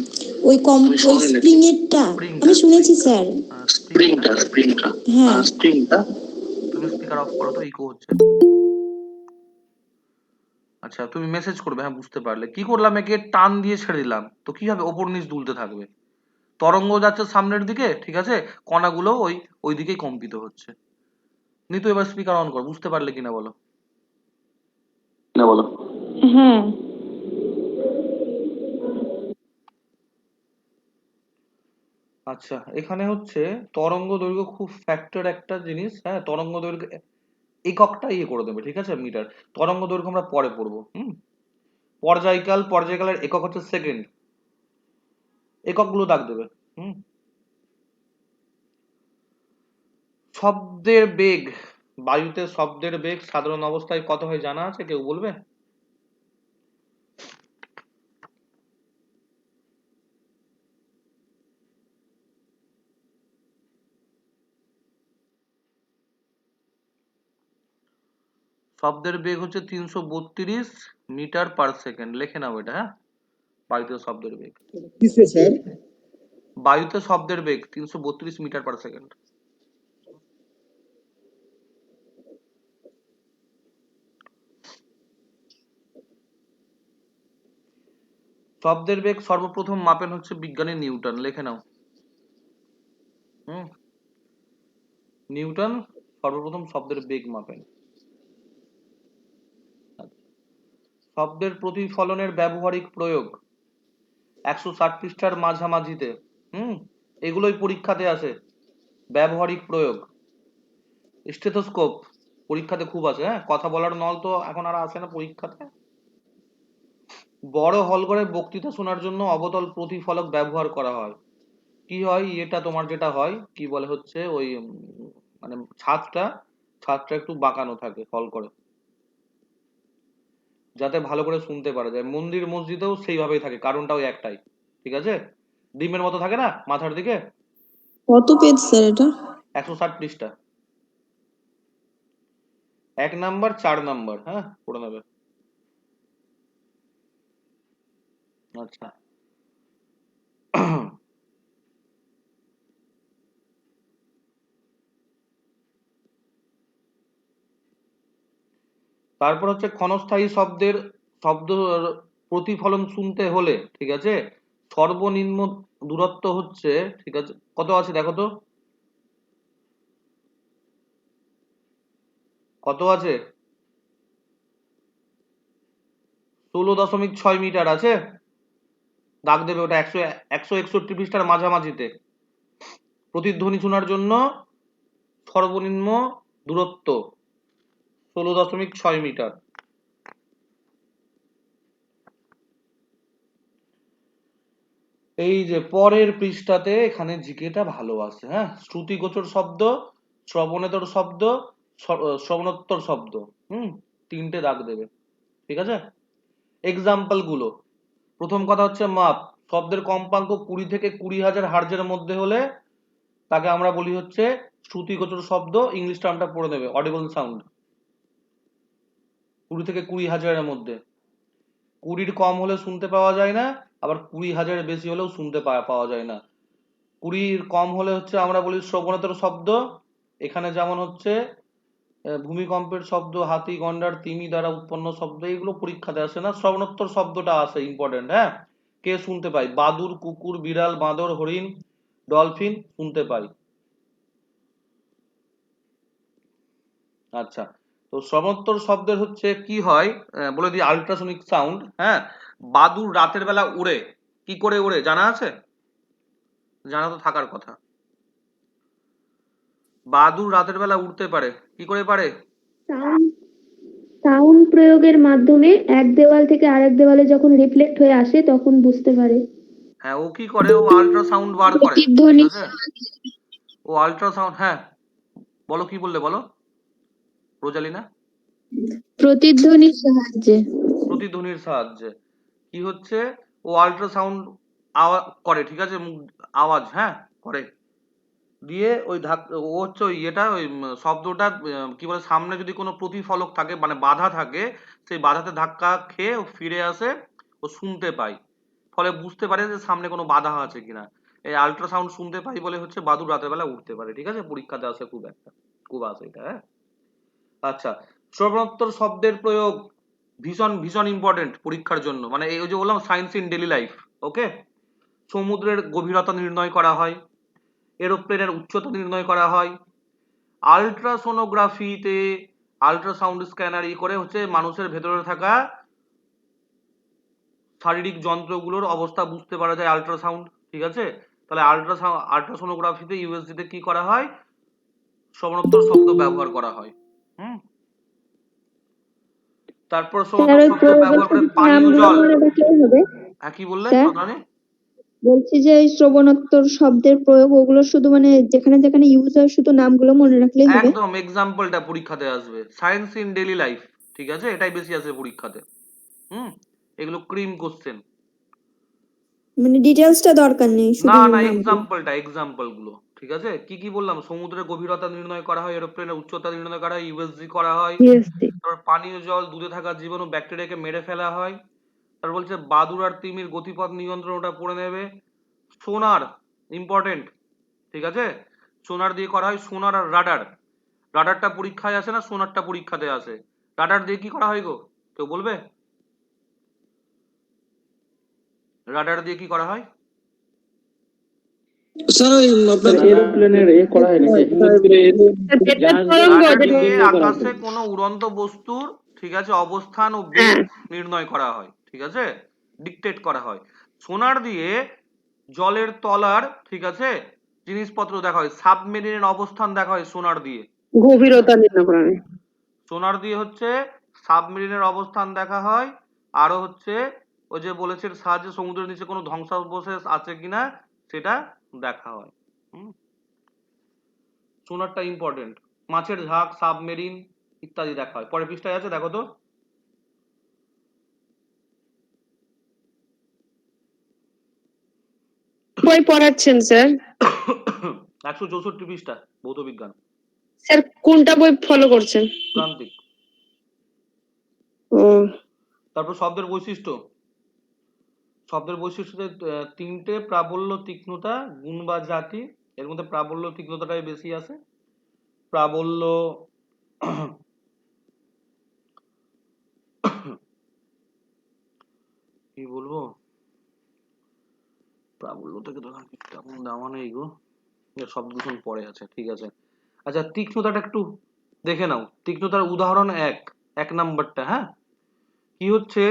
তুমি শোনোনি নাকি? ওই স্প্রিং এরটা স্প্রিংটা আমি শুনেছি স্প্রিংটা স্যার। হ্যাঁ, স্প্রিংটা। হ্যাঁ। তুমি স্পিকার অফ করো তো, ইকো হচ্ছে। আচ্ছা, তুমি মেসেজ করবে, হ্যাঁ, বুঝতে পারলে। কি করলাম, একে টান দিয়ে ছেড়ে দিলাম, তো কি হবে, ওপর নিচ দুলতে থাকবে। তরঙ্গ যাচ্ছে সামনের দিকে, ঠিক আছে, কণাগুলো ওই দিকেই কম্পিত হচ্ছে। নিতু এবার স্পিকার অন কর, বুঝতে পারলে কিনা বলো। হ্যাঁ। আচ্ছা, এখানে হচ্ছে তরঙ্গ দৈর্ঘ্য খুব ফ্যাক্টর একটা জিনিস, হ্যাঁ, তরঙ্গ দৈর্ঘ্য এককটা করে দেবে, ঠিক আছে, মিটার। তরঙ্গ দৈর্ঘ্য আমরা পরে পড়বো। পর্যায়কালের একক হচ্ছে সেকেন্ড। এককগুলো দাগ দেবে। হুম, শব্দের বেগ, বায়ুতে শব্দের বেগ সাধারণ অবস্থায় কত হয় জানা আছে, কেউ বলবে? শব্দের বেগ হচ্ছে 332 মিটার পার সেকেন্ড। লিখে নাও এটা, হ্যাঁ? বায়ুতে শব্দের বেগ, কিসে স্যার? বায়ুতে শব্দের বেগ 332 মিটার পার সেকেন্ড। শব্দের বেগ সর্বপ্রথম মাপেন হচ্ছে বিজ্ঞানী নিউটন। লিখে নাও। নিউটন সর্বপ্রথম শব্দের বেগ মাপেন। শব্দের প্রতিফলনের ব্যবহারিক প্রয়োগ 160 পৃষ্ঠার মাঝামাঝিতে। এগুলোই পরীক্ষাতে আসে। ব্যবহারিক প্রয়োগ, স্টেথোস্কোপ পরীক্ষাতে খুব আসে, হ্যাঁ? কথা বলার নল তো এখন আর আসে না পরীক্ষাতে। বড় হল ঘরে বক্তৃতা শোনার জন্য অবতল প্রতিফলক ব্যবহার করা হয়। কি হয় এটা তোমার যেটা হয় কি বলে হচ্ছে ওই মানে ছাদটা একটু বাঁকানো থাকে হল করে, যাতে ভালো করে শুনতে পারা যায়। মন্দির মসজিদেও সেইভাবেই থাকে, কারণটা ওই একটাই, ঠিক আছে? ডিমের মতো থাকে না মাথার দিকে। কত পেজ স্যার এটা? 160 পৃষ্ঠা, 1 নাম্বার 4 নাম্বার, হ্যাঁ, পড়ে নেবে। আচ্ছা, তারপর হচ্ছে ক্ষণস্থায়ী শব্দের শব্দ প্রতিফলন শুনতে হলে, ঠিক আছে, সর্বনিম্ন দূরত্ব হচ্ছে, ঠিক আছে, কত আছে দেখো তো, কত আছে? 16.6 মিটার আছে। দাগ দেবে ওটা 161 পৃষ্ঠার মাঝামাঝিতে। প্রতিধ্বনি শোনার জন্য সর্বনিম্ন দূরত্ব 16.6 মিটার। এই যে পরের পৃষ্ঠাতে এখানে জিকেটা ভালো আছে, হ্যাঁ? শ্রুতিগোচর শব্দ, শ্রবণেতর শব্দ, শ্রবণোত্তর শব্দ, তিনটে দাগ দেবে, ঠিক আছে? এক্সাম্পল গুলো, প্রথম কথা হচ্ছে মাপ। শব্দের কম্পাঙ্ক 20 থেকে 20,000 হার্জের মধ্যে হলে তাকে আমরা বলি হচ্ছে শ্রুতিগোচর শব্দ। ইংলিশ টার্মটা পড়ে দেবে, অডিবল সাউন্ড। 20 থেকে 20,000 এর মধ্যে। 20 কম হলে শুনতে পাওয়া যায় না, আবার 20,000 বেশি হলেও শুনতে পাওয়া যায় না। 20 কম হলে হচ্ছে আমরা বলি শ্রবণেতর শব্দ। এখানে যেমন হচ্ছে ভূমিকম্পের শব্দ, হাতি, গন্ডার, তিমি দ্বারা উৎপন্ন শব্দ, এগুলো পরীক্ষাতে আসে না। শ্রবণোত্তর শব্দটা আসে, ইম্পর্টেন্ট, হ্যাঁ? কে শুনতে পাই? বাদুর, কুকুর, বিড়াল, বাঁদর, হরিণ, ডলফিন শুনতে পাই। আচ্ছা, তো শ্রবণোত্তর শব্দের হচ্ছে কি হয় বলে দিই, আল্ট্রাসনিক সাউন্ড, হ্যাঁ? বাদুর রাতের বেলা উড়ে, কি করে উড়ে জানা আছে? জানা তো থাকার কথা। বাদুর রাতের বেলা উড়তে পারে, কি করে পারে? সাউন্ড প্রয়োগের মাধ্যমে এক দেওয়াল থেকে আরেক দেওয়ালে যখন রিফ্লেক্ট হয়ে আসে তখন বুঝতে পারে। হ্যাঁ, ও কি করে? ও আল্ট্রাসাউন্ড বার করে, ঠিক প্রতিধ্বনি আছে? ও আল্ট্রাসাউন্ড, হ্যাঁ, বলো কি বললে বলো রোজালিনা। প্রতিধ্বনির সাহায্যে। প্রতিধ্বনির সাহায্যে কি হচ্ছে, ও আল্ট্রাসাউন্ড করে, ঠিক আছে, আওয়াজ, হ্যাঁ, করে। দিয়ে ওই ও হচ্ছে ওই ইয়েটা ওই শব্দটা কি বলে, সামনে যদি কোনো প্রতিফলক থাকে মানে বাধা থাকে, সেই বাধাতে ধাক্কা খেয়ে ও ফিরে আসে, ও শুনতে পায়, ফলে বুঝতে পারে যে সামনে কোনো বাধা আছে কিনা। এই আল্ট্রাসাউন্ড শুনতে পাই বলে হচ্ছে বাদুড় রাতের বেলা উঠতে পারে, ঠিক আছে? পরীক্ষাতে আসে খুব আসে এটা, হ্যাঁ? আচ্ছা, শ্রবণোত্তর শব্দের প্রয়োগ ভীষণ ভীষণ ইম্পর্টেন্ট পরীক্ষার জন্য, মানে এই যে বললাম সায়েন্স ইন ডেইলি লাইফ, ওকে? সমুদ্রের গভীরতা নির্ণয় করা হয়, এরোপ্লেনের উচ্চতা নির্ণয় করা হয়, আল্ট্রাসোনোগ্রাফিতে আল্ট্রাসাউন্ড স্ক্যানার করে হচ্ছে মানুষের ভেতরে থাকা শারীরিক যন্ত্রগুলোর অবস্থা বুঝতে পারা যায় আল্ট্রাসাউন্ড, ঠিক আছে? তাহলে আল্ট্রাসোনোগ্রাফিতে ইউএসজিতে কি করা হয়? শ্রবণোত্তর শব্দ ব্যবহার করা হয়। তারপর শ্রবণোত্তর শব্দ ব্যবহার করে পানীয় জল। হ্যাঁ, কি বললে সন্ধানী? বলছি যে এই শ্রবণোত্তর শব্দের প্রয়োগ ওগুলো শুধু মানে যেখানে যেখানে ইউজ হয় শুধু নামগুলো মনে রাখলেই হবে? একদম, এক্সাম্পলটা পরীক্ষাতে আসবে, সায়েন্স ইন ডেইলি লাইফ, ঠিক আছে? এটাই বেশি আসবে পরীক্ষাতে। এগুলো ক্রিম কোশ্চেন। মানে ডিটেইলসটা দরকার নেই, শুধু না না, নামগুলো। এক্সাম্পল গুলো, ঠিক আছে, কি কি বললাম? সমুদ্রের গভীরতা নির্ণয় করা হয়, এরোপ্লেনের উচ্চতা নির্ণয় করা হয়, ইউএসজি করা হয়, ইউএসডি। তারপর পানীয় জল, দুধে থাকা জীবাণু, ব্যাকটেরিয়াকে মেরে ফেলা হয়। তারপর বলছে বাদুড় আর তিমির গতিপথ নিয়ন্ত্রণ, ওটা পড়ে নেবে। সোনার ইম্পর্টেন্ট, ঠিক আছে, সোনার দিয়ে করা হয়। সোনার আর রাডার, রাডারটা পরীক্ষায় আসে না, সোনারটা পরীক্ষাতে আসে। রাডার দিয়ে কি করা হয় গো, কেউ বলবে? রাডার দিয়ে কি করা হয়? স্যার ওই আপনার এরোপ্লেনের করা হয় নাকি? জাহাজ রাডার দিয়ে দিয়ে করা আকাশে হয়। কোনো উড়ন্ত বস্তুর, ঠিক আছে, অবস্থান ও বেগ নির্ণয় করা হয়, ঠিক আছে, ডিকটেট করা হয়। সোনার দিয়ে জলের তলার, ঠিক আছে, জিনিসপত্র দেখা হয়, সাবমেরিনের অবস্থান দেখা হয় সোনার দিয়ে। গভীরতা নির্ণয় করা হয়। সোনার দিয়ে হচ্ছে সাবমেরিনের অবস্থান দেখা হয়, আরো হচ্ছে ওই যে বলেছে এর সাহায্যে সমুদ্রের নিচে কোনো ধ্বংসাবশেষ আছে কিনা সেটা দেখা হয়। হুম, সোনারটা ইম্পর্টেন্ট। মাছের ঝাঁক, সাবমেরিন ইত্যাদি দেখা হয়। পরের পৃষ্ঠায় আছে, দেখো তো। বই পড়াচ্ছেন স্যার? 164 পৃষ্ঠা, ভৌত বিজ্ঞান, স্যার কোনটা বই ফলো করছেন? প্রান্তিক। ও তারপর শব্দের বৈশিষ্ট্য। শব্দের বৈশিষ্ট্যতে তিনটে: প্রাবল্য, তীক্ষ্ণতা, গুণ বা জাতি। এর মধ্যে প্রাবল্য তীক্ষ্ণতাটাই বেশি আছে। প্রাবল্য কি বলবো, প্রাবল্য থেকে তো আর কিছু তেমন দেওয়া নেই গো, শব্দ দূষণ পড়ে আছে, ঠিক আছে। আচ্ছা, তীক্ষ্ণতাটা একটু দেখে নাও। তীক্ষ্ণতার উদাহরণ এক নাম্বারটা, হ্যাঁ, কি হচ্ছে,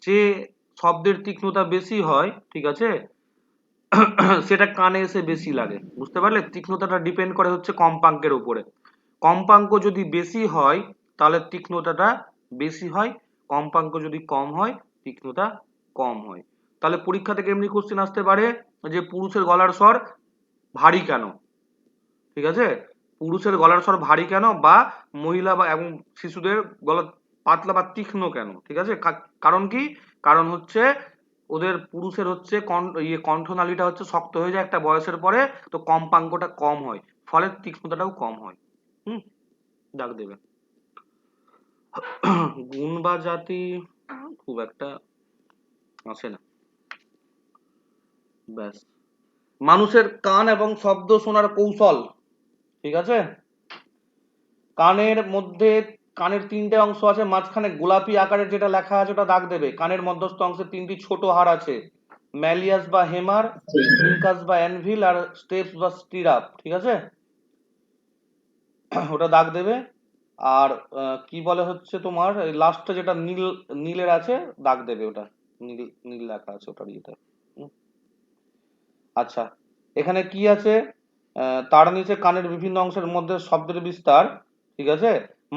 যে শব্দের তীক্ষ্ণতা বেশি হয়, ঠিক আছে, সেটা কানে এসে বেশি লাগে, বুঝতে পারলে? তীক্ষ্ণতাটা ডিপেন্ড করে হচ্ছে কম্পাঙ্কের উপরে। কম্পাঙ্ক যদি বেশি হয় তাহলে তীক্ষ্ণতাটা বেশি হয়, কম্পাঙ্ক যদি কম হয় তীক্ষ্ণতা কম হয়। তাহলে পরীক্ষা থেকে এমনি কোশ্চেন আসতে পারে যে পুরুষের গলার স্বর ভারী কেন, ঠিক আছে, পুরুষের গলার স্বর ভারী কেন, বা মহিলা বা এবং শিশুদের গলা পাতলা বা তীক্ষ্ণ কেন, ঠিক আছে। কারণ কি, কারণ হচ্ছে ওদের পুরুষের হচ্ছে কণ্ঠনালীটা হচ্ছে শক্ত হয়ে যায় একটা বয়সের পরে, তো কম্পাঙ্কটা কম হয়, ফলে তীক্ষ্ণতাটাও কম হয়। হুম, দাগ দেবে। গুণ বা জাতি খুব একটা আসে না, ব্যাস। মানুষের কান এবং শব্দ শোনার কৌশল, ঠিক আছে। কানের মধ্যে, কানের তিনটে অংশ আছে, মাঝখানে গোলাপি আকারের যেটা লেখা আছে ওটা দাগ দেবে। কানের মধ্যস্থ অংশে তিনটি ছোট হাড় আছে, ম্যালিয়াস বা হেমার, ইনকাস বা অ্যানভিল, আর স্টেপস বা স্টিরাপ, ঠিক আছে, ওটা দাগ দেবে। আর কি বলে হচ্ছে তোমার লাস্টে যেটা নীল, নীলের আছে, দাগ দেবে, ওটা নীল, নীল লেখা আছে ওটার ইয়েটা। আচ্ছা, এখানে কি আছে, তার নিচে কানের বিভিন্ন অংশের মধ্যে শব্দের বিস্তার, ঠিক আছে,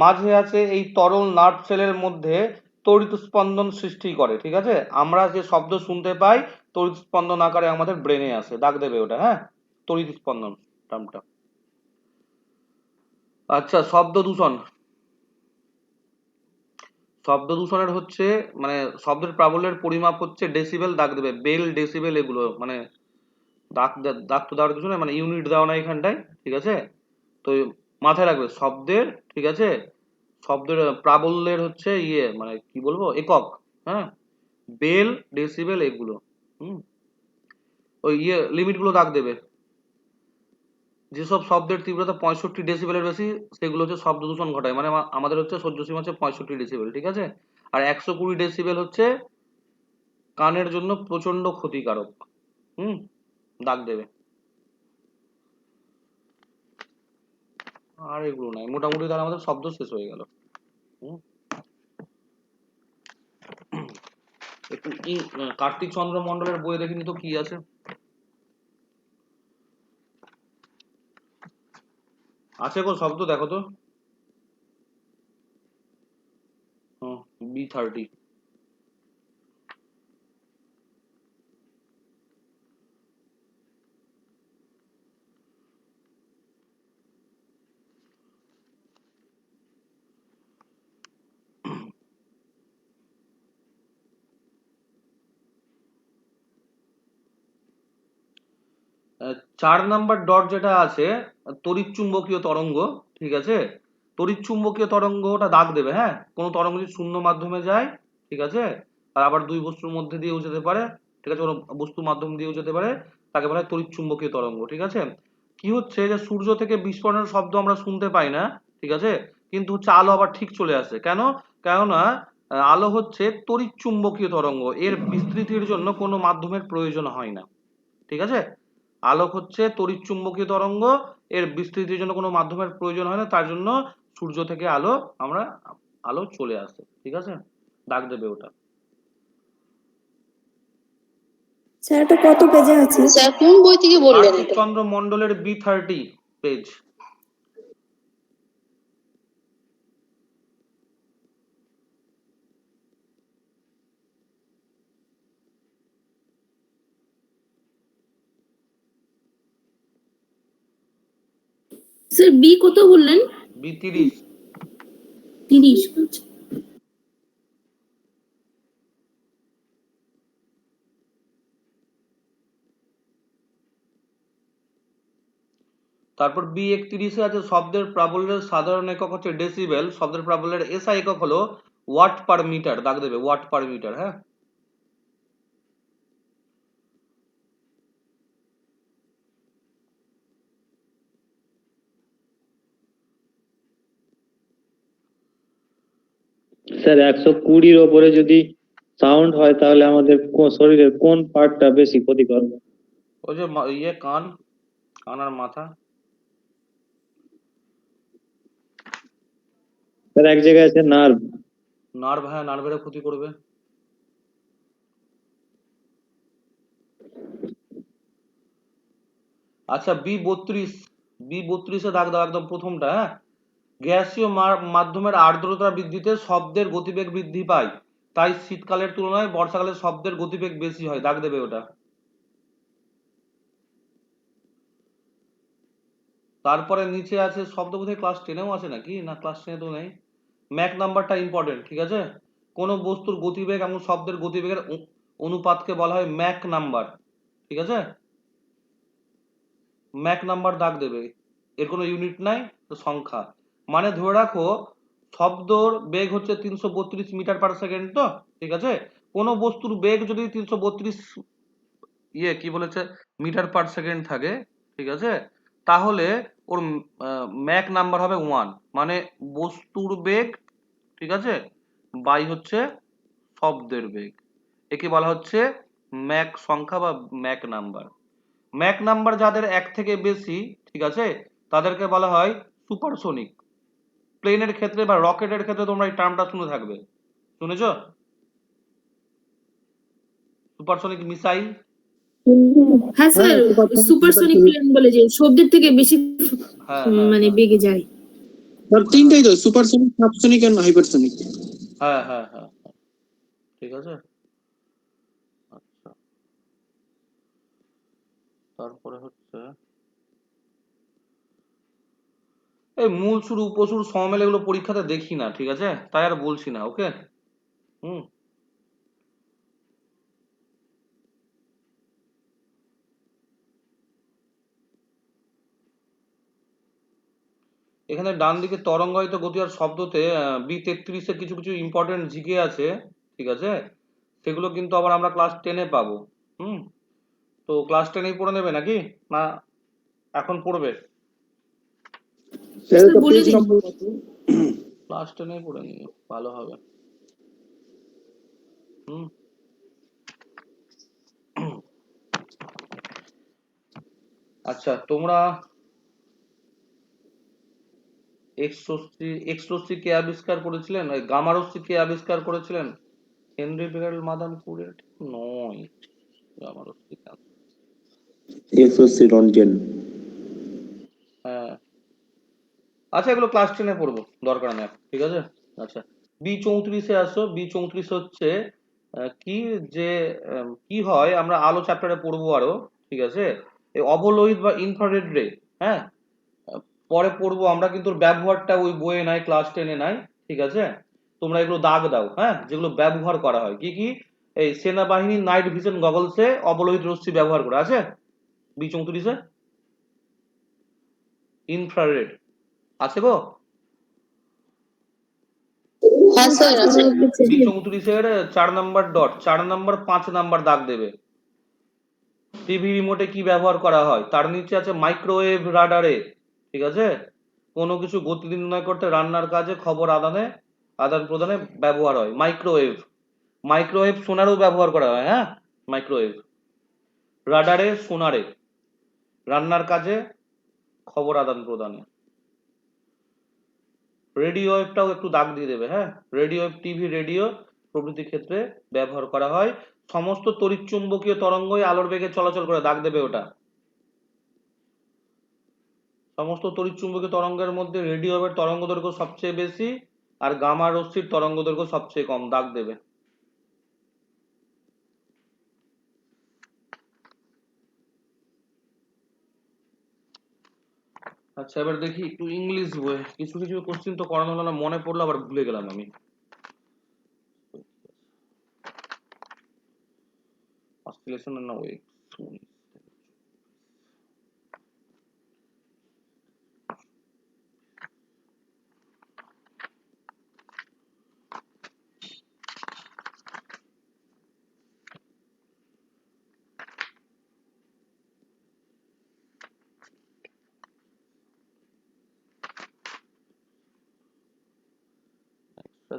মাঝে আছে এই তরল নার্ভ সেলের মধ্যে তড়িৎ স্পন্দন সৃষ্টি করে, ঠিক আছে, আমরা যে শব্দ শুনতে পাই তড়িৎ স্পন্দন আকারে আমাদের ব্রেনে আসে, দাগ দেবে ওটা, হ্যাঁ, তড়িৎ স্পন্দন টার্মটা। আচ্ছা, শব্দ দূষণ। শব্দ দূষণের হচ্ছে মানে শব্দের প্রাবল্যের পরিমাপ হচ্ছে ডেসিবেল, দাগ দেবে, বেল, ডেসিবেল, এগুলো মানে দাগ দাগ তো দেওয়ার কিছু না, মানে ইউনিট দেওয়া না এখানটায়, ঠিক আছে। তো মাথায় রাখবে শব্দের, ঠিক আছে, শব্দের প্রাবল্যের হচ্ছে মানে কি বলবো, একক, হ্যাঁ, বেল, ডেসিবেল, এগুলো। হুম, ওই লিমিট গুলো দাগ দেবে। যেসব শব্দের তীব্রতা 65 ডেসিবেলের বেশি সেগুলো হচ্ছে শব্দ দূষণ ঘটায়, মানে আমাদের হচ্ছে সহ্য সীমা হচ্ছে 65 ডেসিবেল, ঠিক আছে। আর 120 ডেসিবেল হচ্ছে কানের জন্য প্রচন্ড ক্ষতিকারক। হুম, দাগ দেবে। আর এগুলো নাই মোটামুটি, তাহলে আমাদের শব্দ শেষ হয়ে গেল। হুম, একটু কি কার্তিক চন্দ্র মন্ডলের বই দেখিনি তো কি আছে, আছে গো শব্দ, দেখো তো। B30। 4 নাম্বার ডট যেটা আছে তড়িৎচুম্বকীয় তরঙ্গ, ঠিক আছে? তড়িৎচুম্বকীয় তরঙ্গটা দাগ দেবে, হ্যাঁ? কোনো তরঙ্গ যদি শূন্য মাধ্যমে যায়, ঠিক আছে? আর আবার দুই বস্তুর মধ্যে দিয়েও যেতে পারে, ঠিক আছে? কোনো বস্তুর মাধ্যম দিয়েও যেতে পারে, তাকে বলা হয় তড়িৎচুম্বকীয় তরঙ্গ, ঠিক আছে? কি হচ্ছে যে সূর্য থেকে বিস্ফোরণের শব্দ আমরা শুনতে পাই না, ঠিক আছে? কিন্তু হচ্ছে আলো আবার ঠিক চলে আসে, কেন? কেননা আলো হচ্ছে তড়িৎচুম্বকীয় তরঙ্গ, এর বিস্তৃতির জন্য কোনো মাধ্যমের প্রয়োজন হয় না, ঠিক আছে? আলোক হচ্ছে তড়িৎচুম্বকীয় তরঙ্গ, এর বিস্তৃতির জন্য কোনো মাধ্যমের প্রয়োজন হয় না, তার জন্য সূর্য থেকে আলো চলে আসে, ঠিক আছে? দাগ দেবে ওটা। স্যার এটা কত পেজে আছে? স্যার কোন বই থেকে বললেন কার্তিক এটা? চন্দ্র মন্ডলের B30 পেজ। স্যার বি কত বললেন? B30। 30। তারপর B31 এ আছে শব্দের প্রাবল্যের সাধারণ একক হচ্ছে ডেসিবেল, শব্দের প্রাবল্যের SI একক হলো ওয়াট পার মিটার, দাগ দেবে ওয়াট পার মিটার, হ্যাঁ? স্যার 120-র ওপরে যদি সাউন্ড হয় তাহলে আমাদের শরীরের কোন পার্টটা বেশি ক্ষতিকর? ওই যে কান আর মাথা। স্যার এক জায়গায় আছে নার্ভ। নার্ভ, হ্যাঁ নার্ভেরও ক্ষতি করবে। আচ্ছা B32 দাগ দাও একদম প্রথমটা, হ্যাঁ? গ্যাসীয় মাধ্যমের আর্দ্রতা বৃদ্ধিতে শব্দের গতিবেগ বৃদ্ধি পায়, তাই শীতকালের তুলনায় বর্ষাকালে শব্দের গতিবেগ বেশি হয়, দাগ দেবে ওটা। তারপরে নিচে আছে শব্দ, বোধহয় ক্লাস 10-এও আছে নাকি, না ক্লাস 10-এ তো নেই। ম্যাক নাম্বারটা ইম্পর্টেন্ট, ঠিক আছে? কোনো বস্তুর গতিবেগ এবং শব্দের গতিবেগের অনুপাতকে বলা হয় ম্যাক নাম্বার, ঠিক আছে? ম্যাক নাম্বার দাগ দেবে, এর কোনো ইউনিট নাই, তো সংখ্যা। মানে ধরে রাখো শব্দর বেগ হচ্ছে 332 মিটার পার সেকেন্ড, তো ঠিক আছে? কোনো বস্তুর বেগ যদি 332 কি বলেছে মিটার পার সেকেন্ড থাকে, ঠিক আছে? তাহলে ওর ম্যাক নাম্বার হবে 1, মানে বস্তুর বেগ, ঠিক আছে, বাই হচ্ছে শব্দের বেগ, একে বলা হচ্ছে ম্যাক সংখ্যা বা ম্যাক নাম্বার। ম্যাক নাম্বার যাদের 1 থেকে বেশি, ঠিক আছে, তাদেরকে বলা হয় সুপারসোনিক। প্লেনের ক্ষেত্রে বা রকেটের ক্ষেত্রে তোমরা এই টার্মটা শুনে থাকবে, শুনেছো? Supersonic missile. হ্যাঁ স্যার, সুপারসনিক প্লেন বলে যে শব্দের থেকে বেশি হ্যাঁ মানে বেগে যায়। স্যার তিনটাই তো, সুপারসনিক, সাবসনিক এন্ড হাইপারসনিক। হ্যাঁ হ্যাঁ হ্যাঁ, ঠিক আছে। আচ্ছা, তারপরে হচ্ছে এই মূল সুর উপসুর সমমেল এগুলো পরীক্ষাতে দেখি না, ঠিক আছে, তাই আর বলছি না, ওকে? হুম। এখানে ডান দিকে তরঙ্গায়িত গতি আর শব্দতে B33-এ কিছু কিছু ইম্পর্টেন্ট জিকে আছে, ঠিক আছে? সেগুলো কিন্তু আবার আমরা ক্লাস 10-এ পাবো। হুম। তো ক্লাস 10-এই পড়ে নেবে নাকি, না এখন পড়বে? স্যার এটা বলে পেজ দিন। নম্বর কত? ক্লাস 10-এই পড়ে নিয়ে ভালো হবে। হুম। আচ্ছা, তোমরা এক্স রশ্মি কে আবিষ্কার করেছিলেন, ওই গামা রশ্মি কে আবিষ্কার করেছিলেন? হেনরি বেগাল মাদাম কুরি নয়, গামা রশ্মি কেন? এক্সওসি রন্টগেন। হ্যাঁ, আচ্ছা এগুলো ক্লাস 10-এ পড়বো, দরকার নেই, ঠিক আছে? আচ্ছা, B34-এ আসো। B34 হচ্ছে কি যে কি হয়, আমরা আলো চ্যাপ্টারে পড়বো আরো, ঠিক আছে? এই অবলোহিত বা ইনফ্রারেড রে, হ্যাঁ, পরে পড়বো আমরা, কিন্তু ওর ব্যবহারটা ওই বইয়ে নাই, ক্লাস 10-এ নাই, ঠিক আছে? তোমরা এগুলো দাগ দাও, হ্যাঁ, যেগুলো ব্যবহার করা হয়। কি কি? এই সেনাবাহিনী নাইট ভিশন গগলসে অবলোহিত রশ্মি ব্যবহার করে আছে, B34 ইনফ্রারেড আছে গো? হ্যাঁ স্যার আছে। B34 4 number dot, 4 number 5 number দাগ দেবে। টিভি রিমোটে কি ব্যবহার করা হয়? তার নিচে আছে মাইক্রোওয়েভ রাডারে, ঠিক আছে? কোনো কিছু গতি নির্ণয় করতে, রান্নার কাজে, খবর আদান প্রদানে ব্যবহার হয় মাইক্রোওয়েভ। মাইক্রোওয়েভ সোনারেও ব্যবহার করা হয়, হ্যাঁ, মাইক্রোওয়েভ রাডারে, সোনারে, রান্নার কাজে, খবর আদান প্রদানে। রেডিও ওয়েভটাও একটু দাগ দিয়ে দেবে, হ্যাঁ, রেডিও ওয়েভ টিভি, রেডিও প্রভৃতি ক্ষেত্রে ব্যবহার করা হয়। সমস্ত তড়িৎচুম্বকীয় তরঙ্গই আলোর বেগে চলাচল করে, দাগ দেবে ওটা। সমস্ত তড়িৎচুম্বকীয় তরঙ্গের মধ্যে রেডিও ওয়েভের তরঙ্গ দৈর্ঘ্য সবচেয়ে বেশি আর গামা রশ্মির তরঙ্গ দৈর্ঘ্য সবচেয়ে কম, দাগ দেবে। আচ্ছা এবার দেখি একটু ইংলিশ বই, কিছু কিছু কোশ্চেন তো করানো হলো না, মনে পড়লো আবার ভুলে গেলাম আমি। অসিলেশন না ওয়েভ,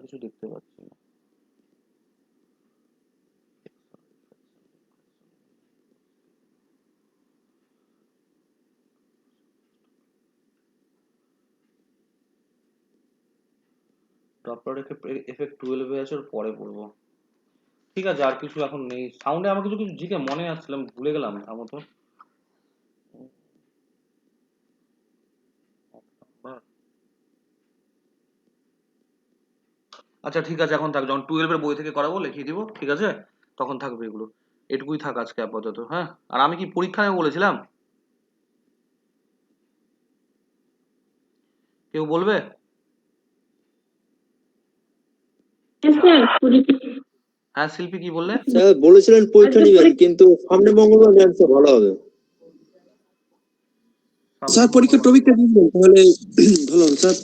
কিছু দেখতে পাচ্ছি না। ডপলার এফেক্ট 12 এ আছে, ওর পরে পড়বো। ঠিক আছে, আর কিছু এখন নেই। সাউন্ডে আমার কিছু কিছু জিকে মনে আসছিলাম, ভুলে গেলাম থামো তো। আচ্ছা ঠিক আছে, এখন থাক, যখন 12 এর বই থেকে করাবো লিখিয়ে দিব, ঠিক আছে, তখন থাকবে এগুলো। এটুকুই থাক আজকে আপাতত, হ্যাঁ। আর আমি কি পরীক্ষা নেবো বলেছিলাম? কেউ বলবে? হ্যাঁ শিল্পী কি বললে? স্যার বলেছিলেন পরীক্ষা নেবেন, কিন্তু সামনে মঙ্গলবার ম্যাথসে ভালো হবে। স্যার পরীক্ষার টপিকটা দিয়ে দিবেন তাহলে ভালো হবে স্যার।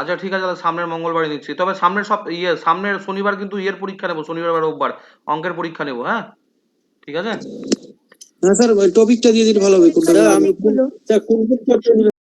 আচ্ছা ঠিক আছে, তাহলে সামনের মঙ্গলবারে নিচ্ছি। তবে সামনের সব সামনের শনিবার কিন্তু ইয়ের পরীক্ষা নেবো, শনিবার বা রোববার অঙ্কের পরীক্ষা নেবো, হ্যাঁ ঠিক আছে। হ্যাঁ স্যার টপিকটা দিয়ে দিলে ভালো হবে কোনটা। স্যার আমি স্যার কোন